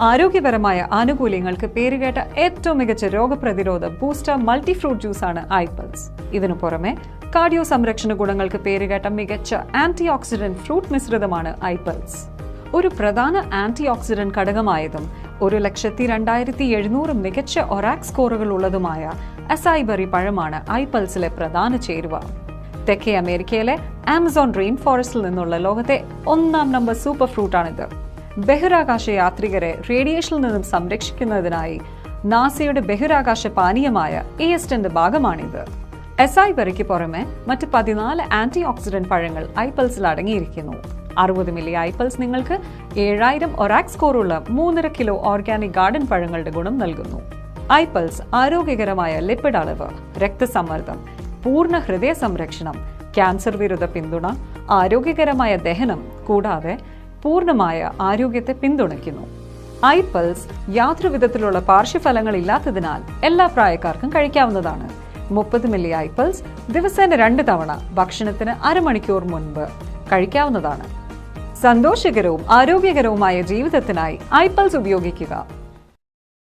ആരോഗ്യപരമായ ആനുകൂല്യങ്ങൾക്ക് പേരുകേട്ട ഏറ്റവും മികച്ച രോഗപ്രതിരോധ ബൂസ്റ്റർ മൾട്ടി ഫ്രൂട്ട് ജ്യൂസാണ് ഐപൾസ്. ഇതിനു പുറമെ കാർഡിയോ സംരക്ഷണ ഗുണങ്ങൾക്ക് പേരുകേട്ട മികച്ച ആന്റി ഓക്സിഡന്റ് ഫ്രൂട്ട് മിശ്രിതമാണ് ഐപൾസ്. ഒരു പ്രധാന ആന്റി ഓക്സിഡന്റ് ഘടകമായതും 1,02,700 മികച്ച ഒറാക് സ്കോറുകൾ ഉള്ളതുമായ അസായി ബെറി പഴമാണ് ഐപൾസിലെ പ്രധാന ചേരുവ. തെക്കേ അമേരിക്കയിലെ ആമസോൺ റെയിൻ ഫോറസ്റ്റിൽ നിന്നുള്ള ലോകത്തെ 1ാം നമ്പർ സൂപ്പർ ഫ്രൂട്ടാണിത്. ബഹിരാകാശ യാത്രികരെ റേഡിയേഷനിൽ നിന്നും സംരക്ഷിക്കുന്നതിനായി നാസയുടെ ബഹിരാകാശ പാനീയമായ ESTന്റെ ഭാഗമാണിത്. അസായി ബെറിക്ക് പുറമെ മറ്റ് 14 ആന്റി ഓക്സിഡന്റ് പഴങ്ങൾ ഐപൾസിൽ അടങ്ങിയിരിക്കുന്നു. 60 മില്ലി ഐപൾസ് നിങ്ങൾക്ക് 7000 ഒറാക് സ്കോറുള്ള 3.5 കിലോ ഓർഗാനിക് ഗാർഡൻ പഴങ്ങളുടെ ഗുണം നൽകുന്നു. ഐപൾസ് ആരോഗ്യകരമായ ലിപ്പിഡ് അളവ്, രക്തസമ്മർദ്ദം, പൂർണ്ണ ഹൃദയ സംരക്ഷണം, ക്യാൻസർ വിരുദ്ധ പിന്തുണ, ആരോഗ്യകരമായ ദഹനം കൂടാതെ പൂർണ്ണമായ ആരോഗ്യത്തെ പിന്തുണയ്ക്കുന്നു. ഐപൾസ് യാതൊരു വിധത്തിലുള്ള പാർശ്വഫലങ്ങൾ ഇല്ലാത്തതിനാൽ എല്ലാ പ്രായക്കാർക്കും കഴിക്കാവുന്നതാണ്. 30 മില്ലി ഐപൾസ് ദിവസേന 2 തവണ ഭക്ഷണത്തിന് അരമണിക്കൂർ മുൻപ് കഴിക്കാവുന്നതാണ്. സന്തോഷകരവും ആരോഗ്യകരവുമായ ജീവിതത്തിനായി ഐപൾസ് ഉപയോഗിക്കുക.